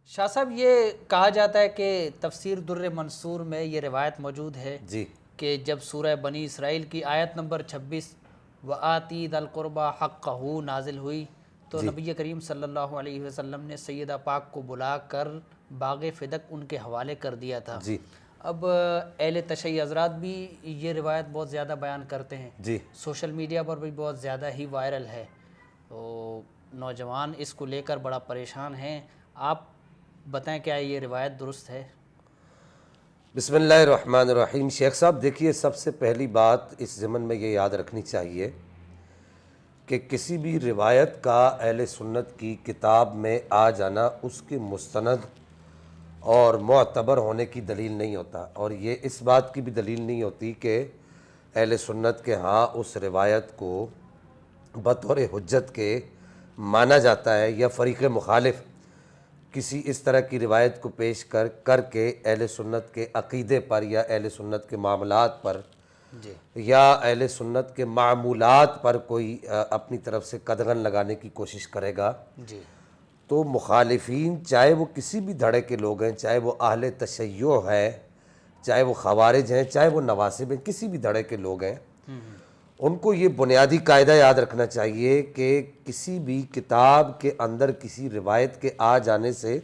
شاہ صاحب یہ کہا جاتا ہے کہ تفسیر در منصور میں یہ روایت موجود ہے جی کہ جب سورہ بنی اسرائیل کی آیت نمبر 26 وآتی ذی القربى حقہ نازل ہوئی تو نبی کریم صلی اللہ علیہ وسلم نے سیدہ پاک کو بلا کر باغ فدق ان کے حوالے کر دیا تھا۔ جی اب اہل تشیع حضرات بھی یہ روایت بہت زیادہ بیان کرتے ہیں، جی سوشل میڈیا پر بھی بہت زیادہ ہی وائرل ہے، تو نوجوان اس کو لے کر بڑا پریشان ہیں۔ آپ بتائیں کیا یہ روایت درست ہے؟ بسم اللہ الرحمن الرحیم۔ شیخ صاحب دیکھیے، سب سے پہلی بات اس ضمن میں یہ یاد رکھنی چاہیے کہ کسی بھی روایت کا اہل سنت کی کتاب میں آ جانا اس کے مستند اور معتبر ہونے کی دلیل نہیں ہوتا، اور یہ اس بات کی بھی دلیل نہیں ہوتی کہ اہل سنت کے ہاں اس روایت کو بطور حجت کے مانا جاتا ہے، یا فریق مخالف کسی اس طرح کی روایت کو پیش کر کے اہل سنت کے عقیدے پر یا اہل سنت کے معاملات پر جی یا اہل سنت کے معمولات پر کوئی اپنی طرف سے قدغن لگانے کی کوشش کرے گا، جی تو مخالفین چاہے وہ کسی بھی دھڑے کے لوگ ہیں، چاہے وہ اہل تشیع ہے، چاہے وہ خوارج ہیں، چاہے وہ نواسب ہیں، کسی بھی دھڑے کے لوگ ہیں، ان کو یہ بنیادی قاعدہ یاد رکھنا چاہیے کہ کسی بھی کتاب کے اندر کسی روایت کے آ جانے سے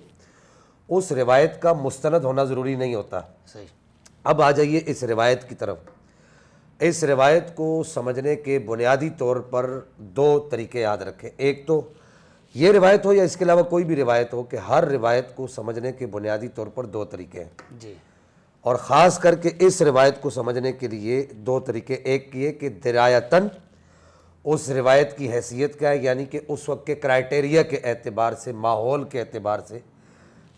اس روایت کا مستند ہونا ضروری نہیں ہوتا۔ صحیح۔ اب آ جائیے اس روایت کی طرف۔ اس روایت کو سمجھنے کے بنیادی طور پر دو طریقے یاد رکھیں۔ ایک تو یہ روایت ہو یا اس کے علاوہ کوئی بھی روایت ہو، کہ ہر روایت کو سمجھنے کے بنیادی طور پر دو طریقے ہیں، جی اور خاص کر کے اس روایت کو سمجھنے کے لیے دو طریقے۔ ایک یہ کہ درایتاً اس روایت کی حیثیت کیا ہے، یعنی کہ اس وقت کے کرائٹیریا کے اعتبار سے، ماحول کے اعتبار سے،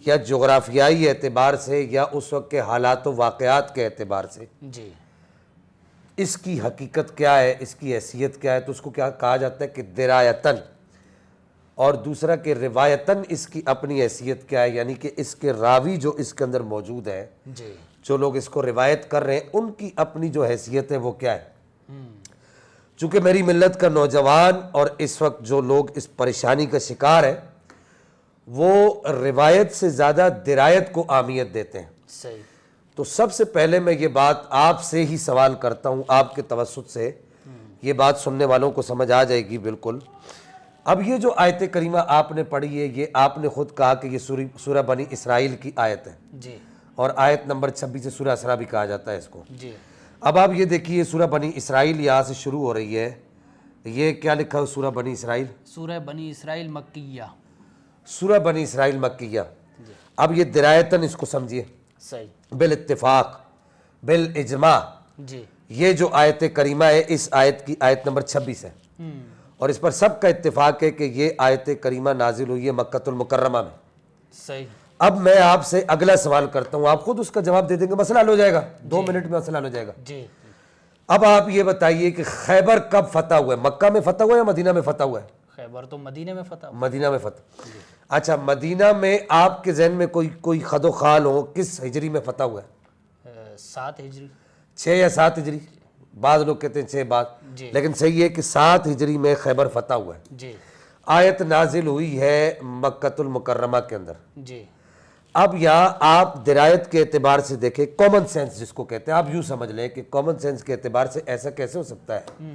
یا جغرافیائی اعتبار سے، یا اس وقت کے حالات و واقعات کے اعتبار سے جی اس کی حقیقت کیا ہے، اس کی حیثیت کیا ہے، تو اس کو کیا کہا جاتا ہے کہ درایتاً۔ اور دوسرا کہ روایتاً اس کی اپنی حیثیت کیا ہے، یعنی کہ اس کے راوی جو اس کے اندر موجود ہیں، جی جو لوگ اس کو روایت کر رہے ہیں، ان کی اپنی جو حیثیت ہے وہ کیا ہے۔ چونکہ میری ملت کا نوجوان اور اس وقت جو لوگ اس پریشانی کا شکار ہیں، وہ روایت سے زیادہ درایت کو اہمیت دیتے ہیں۔ صحیح۔ تو سب سے پہلے میں یہ بات آپ سے ہی سوال کرتا ہوں، آپ کے توسط سے یہ بات سننے والوں کو سمجھ آ جائے گی بالکل۔ اب یہ جو آیت کریمہ آپ نے پڑھی ہے، یہ آپ نے خود کہا کہ یہ سورہ بنی اسرائیل کی آیت ہے، جی اور آیت نمبر 26 سے سورہ اسراء بھی کہا جاتا ہے اس کو۔ جی اب آپ یہ دیکھیے، سورہ بنی اسرائیل یہاں سے شروع ہو رہی ہے، یہ کیا لکھا ہے سورہ بنی اسرائیل؟ سورہ بنی اسرائیل مکیہ۔ سورہ بنی اسرائیل مکیہ۔ اب یہ درایتاً اس کو سمجھیے، صحیح۔ بالاتفاق، بالاجماع، جی یہ جو آیت کریمہ ہے اس آیت کی آیت نمبر 26 ہے، اور اس پر سب کا اتفاق ہے کہ یہ آیت کریمہ نازل ہوئی ہے مکۃ المکرمہ میں۔ صحیح۔ اب میں آپ سے اگلا سوال کرتا ہوں، آپ خود اس کا جواب دے دیں گے، مسئلہ حل ہو جائے گا، 2 منٹ میں مسئلہ حل ہو جائے گا۔ جی اب آپ یہ بتائیے کہ خیبر کب فتح ہوا ہے؟ مکہ میں فتح ہوا ہے یا مدینہ میں فتح ہوا ہے؟ خیبر تو مدینے میں فتح ہوا۔ مدینہ میں فتح۔ اچھا، مدینہ میں آپ کے ذہن میں کوئی خد و خال ہو کس ہجری میں فتح ہوا ہے؟ 7 ہجری۔ 6 یا 7 ہجری؟ بعض لوگ کہتے ہیں 6 بعد، جی لیکن صحیح ہے کہ 7 ہجری میں خیبر فتح ہوا ہے۔ جی آیت نازل ہوئی ہے مکۃ المکرمہ کے اندر۔ جی اب یہاں آپ درایت کے اعتبار سے دیکھیں، کامن سینس جس کو کہتے ہیں، آپ یوں سمجھ لیں کہ کامن سینس کے اعتبار سے ایسا کیسے ہو سکتا ہے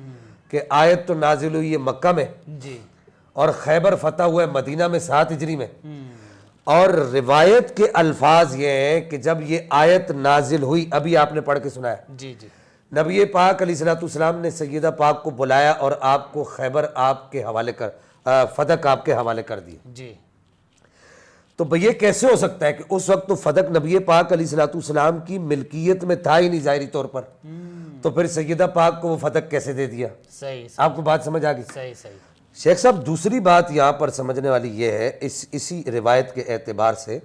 کہ آیت تو نازل ہوئی ہے مکہ میں، جی اور خیبر فتح ہوا ہے مدینہ میں 7 ہجری میں، اور روایت کے الفاظ یہ ہیں کہ جب یہ آیت نازل ہوئی، ابھی آپ نے پڑھ کے سنا ہے، جی جی نبی پاک علیہ السلام نے سیدہ پاک کو بلایا اور آپ کو خیبر آپ کے حوالے فدق آپ کے حوالے کر دی۔ جی تو یہ کیسے ہو سکتا ہے کہ اس وقت تو فدق نبی پاک علیہ السلام کی ملکیت میں تھا ہی نہیں ظاہری طور پر، تو پھر سیدہ پاک کو وہ فدق کیسے دے دیا؟ صحیح آپ کو بات سمجھ آ گئی؟ صحیح صحیح۔ شیخ صاحب دوسری بات یہاں پر سمجھنے والی یہ ہے اسی روایت کے اعتبار سے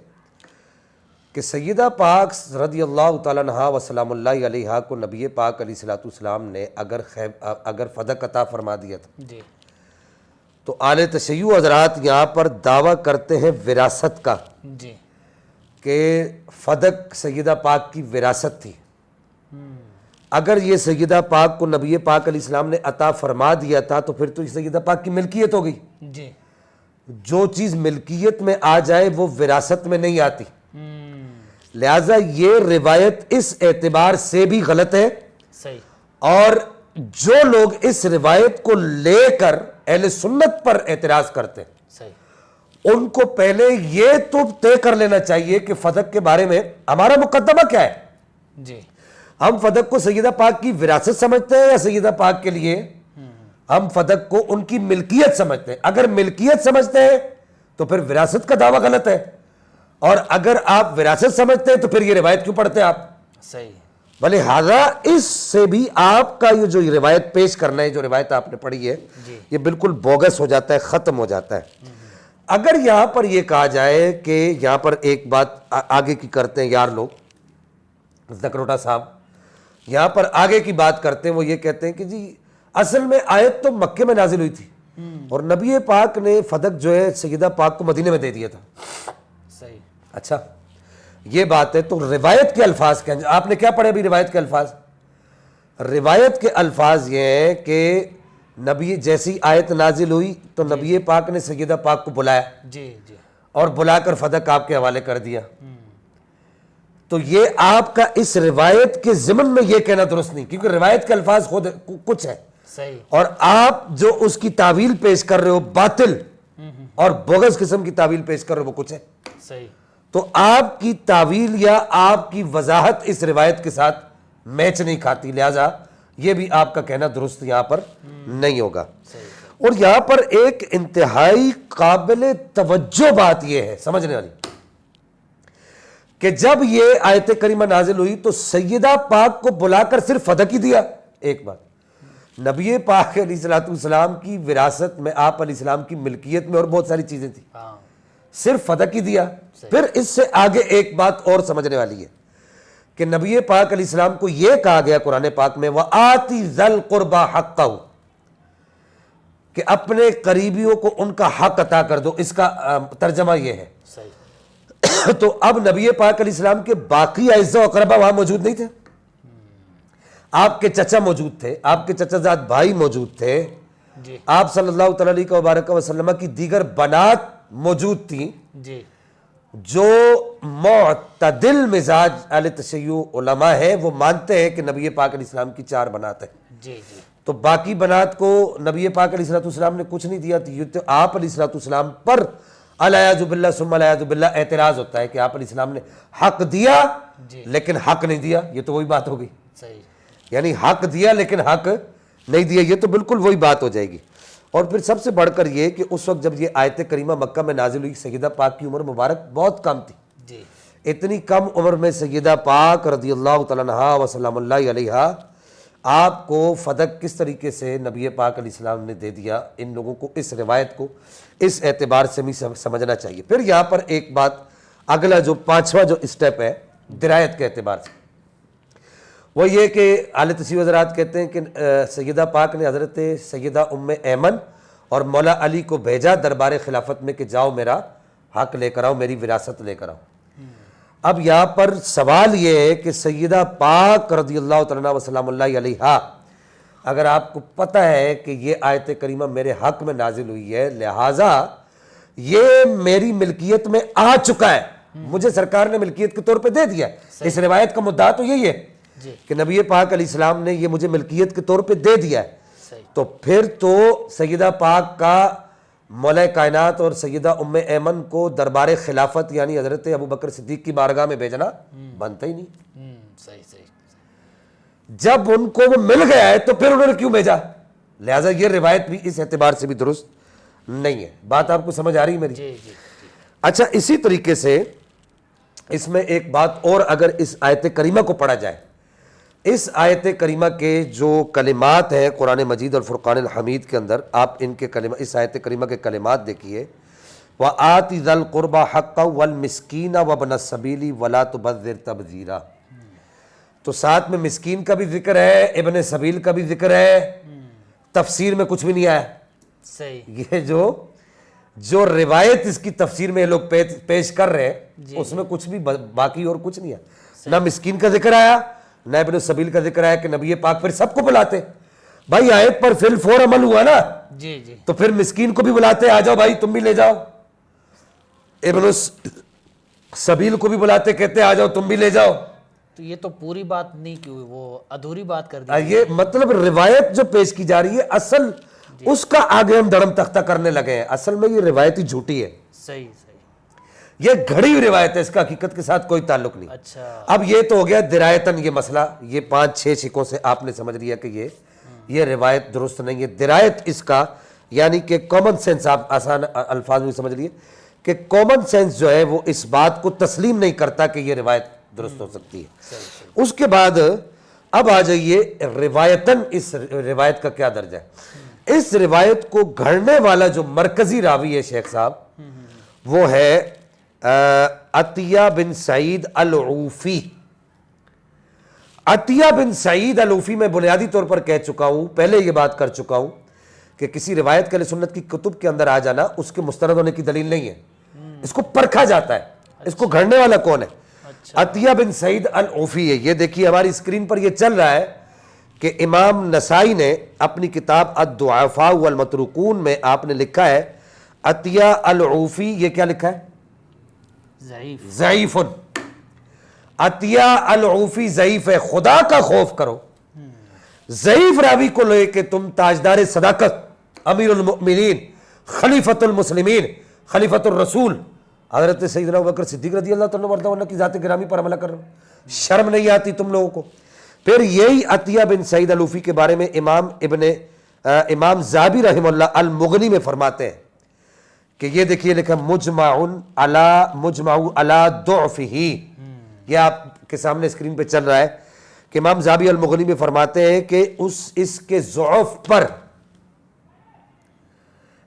کہ سیدہ پاک رضی اللہ تعالیٰ عنہا و سلام اللہ علیہا کو نبی پاک علیہ السلام نے اگر فدق عطا فرما دیا تھا، جی تو اہل تشیع حضرات یہاں پر دعویٰ کرتے ہیں وراثت کا، جی کہ فدق سیدہ پاک کی وراثت تھی۔ اگر یہ سیدہ پاک کو نبی پاک علیہ السلام نے عطا فرما دیا تھا تو پھر تو یہ سیدہ پاک کی ملکیت ہو گئی، جی جو چیز ملکیت میں آ جائے وہ وراثت میں نہیں آتی، لہذا یہ روایت اس اعتبار سے بھی غلط ہے، صحیح، اور جو لوگ اس روایت کو لے کر اہل سنت پر اعتراض کرتے ہیں صحیح، ان کو پہلے یہ تو طے کر لینا چاہیے کہ فدق کے بارے میں ہمارا مقدمہ کیا ہے۔ جی، ہم فدق کو سیدہ پاک کی وراثت سمجھتے ہیں یا سیدہ پاک کے لیے ہم فدق کو ان کی ملکیت سمجھتے ہیں؟ اگر ملکیت سمجھتے ہیں تو پھر وراثت کا دعویٰ غلط ہے، اور اگر آپ وراثت سمجھتے ہیں تو پھر یہ روایت کیوں پڑھتے ہیں آپ؟ صحیح، لہذا اس سے بھی آپ کا یہ جو روایت پیش کرنا ہے، جو روایت آپ نے پڑھی ہے، یہ بالکل بوگس ہو جاتا ہے، ختم ہو جاتا ہے۔ اگر یہاں پر یہ کہا جائے کہ یہاں پر ایک بات آگے کی کرتے ہیں یار لوگ، زکروٹا صاحب یہاں پر آگے کی بات کرتے ہیں، وہ یہ کہتے ہیں کہ جی اصل میں آیت تو مکے میں نازل ہوئی تھی اور نبی پاک نے فدق جو ہے سیدہ پاک کو مدینے میں دے دیا تھا۔ صحیح، اچھا یہ بات ہے، تو روایت کے الفاظ کیا ہیں؟ آپ نے کیا پڑھے ابھی روایت کے الفاظ؟ روایت کے الفاظ یہ ہیں کہ نبی جیسی آیت نازل ہوئی تو نبی پاک نے سیدہ پاک کو بلایا، جی جی، اور بلا کر فدق آپ کے حوالے کر دیا۔ تو یہ آپ کا اس روایت کے ضمن میں یہ کہنا درست نہیں، کیونکہ روایت کے الفاظ خود کچھ ہے، صحیح، اور آپ جو اس کی تعویل پیش کر رہے ہو باطل اور بغض قسم کی تعویل پیش کر رہے ہو وہ کچھ ہے۔ صحیح، تو آپ کی تعویل یا آپ کی وضاحت اس روایت کے ساتھ میچ نہیں کھاتی، لہذا یہ بھی آپ کا کہنا درست یہاں پر نہیں ہوگا۔ اور یہاں پر ایک انتہائی قابل توجہ بات یہ ہے سمجھنے والی کہ جب یہ آیت کریمہ نازل ہوئی تو سیدہ پاک کو بلا کر صرف فدق ہی دیا؟ ایک بات، نبی پاک علیہ السلام کی وراثت میں، آپ علیہ السلام کی ملکیت میں اور بہت ساری چیزیں تھیں، ہاں، صرف فدق ہی دیا؟ پھر اس سے آگے ایک بات اور سمجھنے والی ہے کہ نبی پاک علیہ السلام کو یہ کہا گیا قرآن پاک میں وَآتِ ذَا الْقُرْبَى حَقَّهُ، کہ اپنے قریبیوں کو ان کا حق عطا کر دو۔ اس کا ترجمہ یہ ہے۔ صحیح، تو اب نبی پاک علیہ السلام کے باقی اعزاء و اقربا وہاں موجود نہیں تھے؟ آپ کے چچا موجود تھے، آپ کے چچا زاد بھائی موجود تھے، جی آپ صلی اللہ تعالیٰ علیہ وبارک وسلم کی دیگر بنات موجود تھیں، جی، جو معتدل مزاج اہل تشیع علماء ہیں وہ مانتے ہیں کہ نبی پاک علیہ السلام کی 4 بنات ہیں۔ جی جی، تو باقی بنات کو نبی پاک علیہ السلام نے کچھ نہیں دیا، یہ تو آپ علیہ السلام پر الیاذ باللہ ثم الیاذ باللہ اعتراض ہوتا ہے کہ آپ علیہ السلام نے حق دیا لیکن حق نہیں دیا۔ یہ تو وہی بات ہو گئی، صحیح، یعنی حق دیا لیکن حق نہیں دیا، یہ تو بالکل وہی بات ہو جائے گی۔ اور پھر سب سے بڑھ کر یہ کہ اس وقت جب یہ آیت کریمہ مکہ میں نازل ہوئی، سیدہ پاک کی عمر مبارک بہت کم تھی۔ جی، اتنی کم عمر میں سیدہ پاک رضی اللہ تعالیٰ عنہا وسلام اللہ علیہا آپ کو فدق کس طریقے سے نبی پاک علیہ السلام نے دے دیا، ان لوگوں کو اس روایت کو اس اعتبار سے بھی سمجھنا چاہیے۔ پھر یہاں پر ایک بات، اگلا جو 5واں جو اسٹیپ ہے درایت کے اعتبار سے، وہ یہ کہ اہل تشیع حضرات کہتے ہیں کہ سیدہ پاک نے حضرت سیدہ ام ایمن اور مولا علی کو بھیجا دربار خلافت میں کہ جاؤ میرا حق لے کر آؤ، میری وراثت لے کر آؤ۔ اب یہاں پر سوال یہ ہے کہ سیدہ پاک رضی اللہ تعالیٰ وسلام اللہ علیہا، اگر آپ کو پتہ ہے کہ یہ آیت کریمہ میرے حق میں نازل ہوئی ہے، لہٰذا یہ میری ملکیت میں آ چکا ہے، مجھے سرکار نے ملکیت کے طور پہ دے دیا ہے، اس روایت کا مدعا تو یہی ہے کہ نبی پاک علیہ السلام نے یہ مجھے ملکیت کے طور پہ دے دیا ہے، تو پھر تو سیدہ پاک کا مولا کائنات اور سیدہ ام ایمن کو دربار خلافت یعنی حضرت ابو بکر صدیق کی بارگاہ میں بھیجنا بنتا ہی نہیں۔ صحیح صحیح، جب ان کو وہ مل گیا ہے تو پھر انہوں نے کیوں بھیجا؟ لہٰذا یہ روایت بھی اس اعتبار سے بھی درست نہیں ہے۔ بات آپ کو سمجھ آ رہی ہے میری؟ جی جی، اچھا، اسی طریقے سے اس میں ایک بات اور، اگر اس آیت کریمہ کو پڑھا جائے، اس آیت کریمہ کے جو کلمات ہیں قرآن مجید اور فرقان الحمید کے اندر، آپ ان کے اس آیت کریمہ کے کلمات دیکھیے، وَآتِ ذَا الْقُرْبَى حَقَّهُ وَالْمِسْكِينَ وَابْنَ السَّبِيلِ وَلَا تُبَذِّرْ تَبْذِيرًا، تو ساتھ میں مسکین کا بھی ذکر ہے، ابن سبیل کا بھی ذکر ہے، تفسیر میں کچھ بھی نہیں آیا۔ صحیح، یہ جو روایت اس کی تفسیر میں یہ لوگ پیش کر رہے ہیں اس میں کچھ بھی باقی اور کچھ نہیں ہے، نہ مسکین کا ذکر آیا نہ ابن سبیل کا ذکر آیا کہ نبی پاک پھر سب کو بلاتے۔ بھائی آیت پر فی الفور عمل ہوا نا، جی جی تو پھر مسکین کو بھی بلاتے آ جاؤ بھائی تم بھی لے جاؤ، ابن سبیل کو بھی بلاتے کہتے آ جاؤ تم بھی لے جاؤ. تو یہ تو پوری بات نہیں کی ہوئی، وہ ادھوری بات کر دی. یہ مطلب روایت جو پیش کی جا رہی ہے اصل اس کا آگے ہم دڑم تختہ کرنے لگے ہیں. اصل میں یہ روایت ہی جھوٹی ہے، صحیح صحیح. یہ گھڑی ہوئی روایت ہے، اس کا حقیقت کے ساتھ کوئی تعلق نہیں. اچھا اب یہ تو ہو گیا درایتاً یہ مسئلہ، یہ 5-6 شکوں سے آپ نے سمجھ لیا کہ یہ روایت درست نہیں ہے. درایت اس کا یعنی کہ کامن سینس، آپ آسان الفاظ میں سمجھ لیے کہ کامن سینس جو ہے وہ اس بات کو تسلیم نہیں کرتا کہ یہ روایت درست ہو سکتی ہے. اس کے بعد اب آ جائیے روایتاً اس روایت کا کیا درجہ ہے. اس روایت کو گھڑنے والا جو مرکزی راوی ہے شیخ صاحب وہ ہے عطیہ بن سعید العوفی. عطیہ بن سعید العوفی میں بنیادی طور پر کہہ چکا ہوں، پہلے یہ بات کر چکا ہوں کہ کسی روایت کے اہل سنت کی کتب کے اندر آ جانا اس کے مستند ہونے کی دلیل نہیں ہے، اس کو پرکھا جاتا ہے. اس کو گھڑنے والا کون ہے؟ عطیہ بن سعید العوفی ہے. یہ دیکھیے ہماری اسکرین پر یہ چل رہا ہے کہ امام نسائی نے اپنی کتاب الضعفاء والمتروکون میں آپ نے لکھا ہے عطیہ العوفی. یہ کیا لکھا ہے؟ ضعیف. ضعیف. عطیہ العوفی ضعیف ہے. خدا کا خوف کرو، ضعیف راوی کو لے کے تم تاجدار صداقت، امیر المؤمنین، خلیفۃ المسلمین، خلیفۃ الرسول حضرت سیدنا ابوبکر صدیق رضی اللہ تعالیٰ عنہ کی ذات گرامی پر حملہ کر رہے ہو، شرم نہیں آتی تم لوگوں کو. پھر یہی عطیہ بن سعید العوفی کے بارے میں امام ذہبی رحمہ اللہ المغنی میں فرماتے ہیں کہ یہ دیکھیے لکھا مجمع علی ضعفہ. یہ آپ کے سامنے اسکرین پہ چل رہا ہے کہ امام ذہبی المغنی میں فرماتے ہیں کہ اس کے ضعف پر،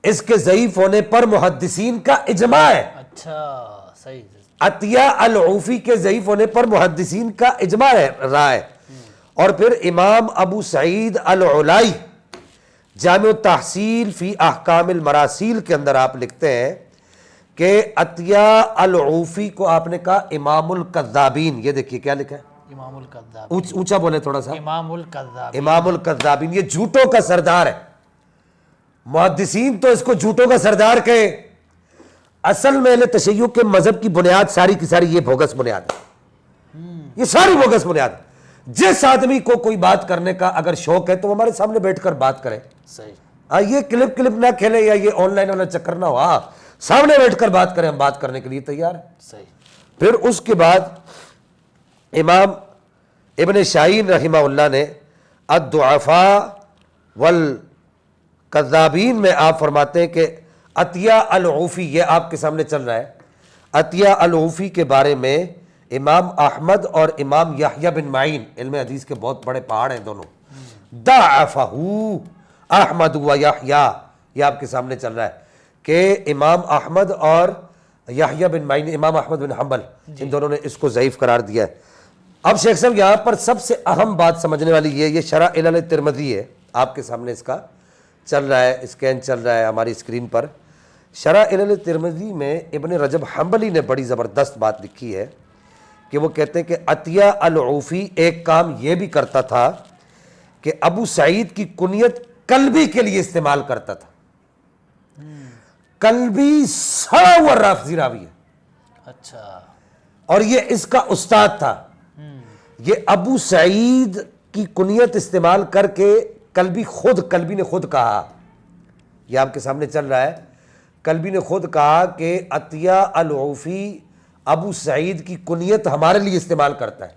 اس کے ضعیف ہونے پر محدثین کا اجماع ہے. اچھا صحیح. عطیہ العوفی کے ضعیف ہونے پر محدثین کا اجماع رہا ہے. اور پھر امام ابو سعید العلائی جامع التحصیل فی احکام المراسیل کے اندر آپ لکھتے ہیں کہ عطیہ العوفی کو آپ نے کہا امام الکذابین. یہ دیکھیے کیا لکھا ہے؟ امام الکذاب. اونچا بولے تھوڑا سا. امام الکذاب. امام الکذابین. یہ جھوٹوں کا سردار ہے. محدثین تو اس کو جھوٹوں کا سردار کہے. اصل میں اہل تشیع کے مذہب کی بنیاد ساری کی ساری یہ بوگس بنیاد ہے. یہ ساری بوگس بنیاد ہے. جس آدمی کو کوئی بات کرنے کا اگر شوق ہے تو وہ ہمارے سامنے بیٹھ کر بات کرے. صحیح. یہ کلپ نہ کھیلے یا یہ آن لائن والا چکر نہ ہو. سامنے بیٹھ کر بات کریں، ہم بات کرنے کے لیے تیار ہیں. صحیح. پھر اس کے بعد امام ابن شاہین رحمہ اللہ نے الضعفاء والکذابین میں آپ فرماتے ہیں کہ عطیہ العوفی، یہ آپ کے سامنے چل رہا ہے، عطیہ العوفی کے بارے میں امام احمد اور امام یحییٰ بن معین، علم حدیث کے بہت بڑے پہاڑ ہیں دونوں، ضعفہ احمد و یحییٰ، یہ آپ کے سامنے چل رہا ہے کہ امام احمد اور یحییٰ بن معین، امام احمد بن حنبل، ان دونوں نے اس کو ضعیف قرار دیا ہے. اب شیخ صاحب یہاں پر سب سے اہم بات سمجھنے والی یہ شرح علل ترمذی ہے، آپ کے سامنے اس کا چل رہا ہے، اسکین چل رہا ہے ہماری اسکرین پر. شرح علل ترمذی میں ابن رجب حنبلی نے بڑی زبردست بات لکھی ہے کہ وہ کہتے ہیں کہ عطیہ العوفی ایک کام یہ بھی کرتا تھا کہ ابو سعید کی کنیت کلبی کے لیے استعمال کرتا تھا. کلبی سڑا ہوا رافضی راوی ہے. اچھا. اور یہ اس کا استاد تھا. یہ ابو سعید کی کنیت استعمال کر کے کلبی نے خود کہا، یہ آپ کے سامنے چل رہا ہے، کلبی نے خود کہا کہ عطیہ العوفی ابو سعید کی کنیت ہمارے لیے استعمال کرتا ہے،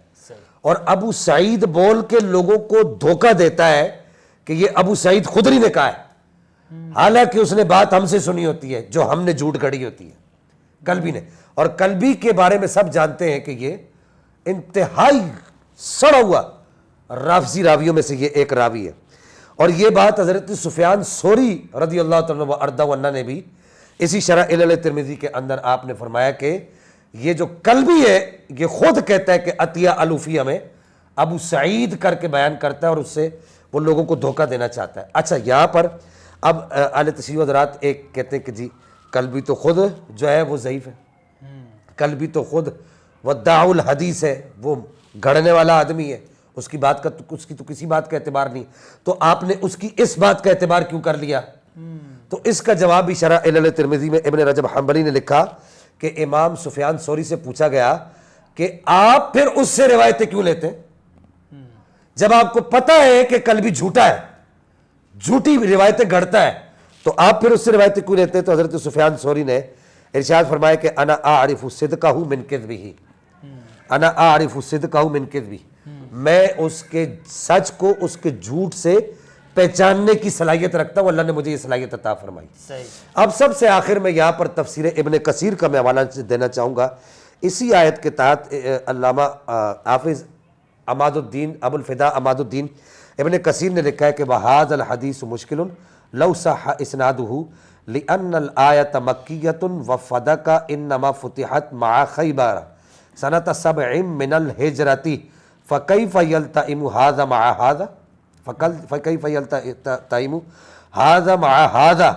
اور ابو سعید بول کے لوگوں کو دھوکہ دیتا ہے کہ یہ ابو سعید خدری نے کہا ہے، حالانکہ اس نے بات ہم سے سنی ہوتی ہے جو ہم نے جھوٹ گھڑی ہوتی ہے کلبی نے. اور کلبی کے بارے میں سب جانتے ہیں کہ یہ انتہائی سڑا ہوا رافضی راویوں میں سے یہ ایک راوی ہے. اور یہ بات حضرت سفیان ثوری رضی اللہ تعالیٰ عنہ نے بھی اسی شرح علل ترمذی کے اندر آپ نے فرمایا کہ یہ جو کلبی ہے یہ خود کہتا ہے کہ عطیہ العوفی ہمیں ابو سعید کر کے بیان کرتا ہے اور اس سے وہ لوگوں کو دھوکہ دینا چاہتا ہے. اچھا یہاں پر اب اہل تشیع حضرات ایک کہتے ہیں کہ جی کلبی تو خود جو ہے وہ ضعیف ہے، کلبی تو خود وداع الحدیث ہے، وہ گھڑنے والا آدمی ہے، اس کی تو کسی بات کا اعتبار نہیں. تو آپ نے اس کی اس بات کا اعتبار کیوں کر لیا تو اس کا جواب بھی شرح علل ترمذی میں ابن رجب حنبلی نے لکھا کہ امام سفیان ثوری سے پوچھا گیا کہ آپ پھر اس سے روایتیں کیوں لیتے ہیں جب آپ کو پتا ہے کہ کلبی جھوٹا ہے، جھوٹی روایتیں گھڑتا ہے، تو آپ پھر اس سے روایتیں کیوں لیتے ہیں؟ تو حضرت سفیان ثوری نے ارشاد فرمایا کہ انا اعرف صدقہ من کذبہ، انا اعرف صدقہ من کذبہ، میں اس کے سچ کو اس کے جھوٹ سے پہچاننے کی صلاحیت رکھتا ہوں، اللہ نے مجھے یہ صلاحیت عطا فرمائی۔ صحیح۔ اب سب سے آخر میں یہاں پر تفسیر ابن کثیر کا میں حوالہ دینا چاہوں گا۔ اسی آیت کے تحت علامہ حافظ عماد الدین ابو الفدا عماد الدین ابن کثیر نے لکھا ہے کہ وَهَذَا الْحَدِيثُ مُشْكِلٌ لَوْ صَحَّ إِسْنَادُهُ لِأَنَّ الْآيَةَ مَكِّيَّةٌ وَفَدَكَ إِنَّمَا فُتِحَتْ مَعَ خَيْبَرَ سَنَةَ 7 مِنَ الْهِجْرَةِ فَكَيْفَ يَلْتَئِمُ هَذَا مَعَ هَذَا فَكَيْفَ يَلْتَئِمُ هَذَا مَعَ هَذَا۔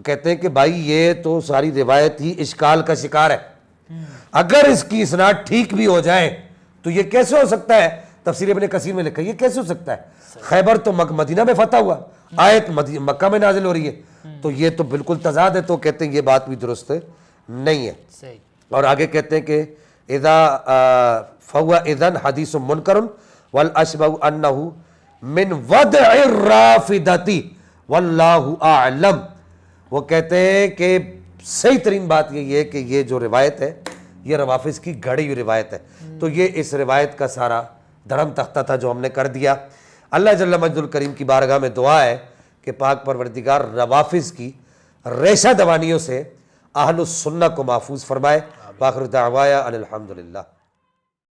کہتے ہیں کہ بھائی یہ تو ساری روایت ہی اشکال کا شکار ہے، اگر اس کی اسناد ٹھیک بھی ہو جائے تو یہ کیسے ہو سکتا ہے؟ تفسیر ابن کثیر میں لکھا ہے یہ کیسے ہو سکتا ہے؟ خیبر تو مدینہ میں فتح ہوا، آیت مکہ میں نازل ہو رہی ہے، تو یہ تو بالکل تضاد ہے۔ تو کہتے ہیں یہ بات بھی درست نہیں ہے۔ صحیح۔ اور آگے کہتے ہیں کہ اذا فهو اذن حدیث منکر والاشبہ انہ من وضع الرافدۃ واللہ اعلم۔ وہ کہتے ہیں کہ صحیح ترین بات یہ ہے کہ یہ جو روایت ہے یہ روافظ کی گھڑی ہوئی روایت ہے، تو یہ اس روایت کا سارا دھڑم تختہ تھا جو ہم نے کر دیا۔ اللہ جل مجد الکریم کی بارگاہ میں دعا ہے کہ پاک پروردگار روافظ کی ریشہ دوانیوں سے اہل السنہ کو محفوظ فرمائے۔ وآخر دعوایا ان الحمدللہ۔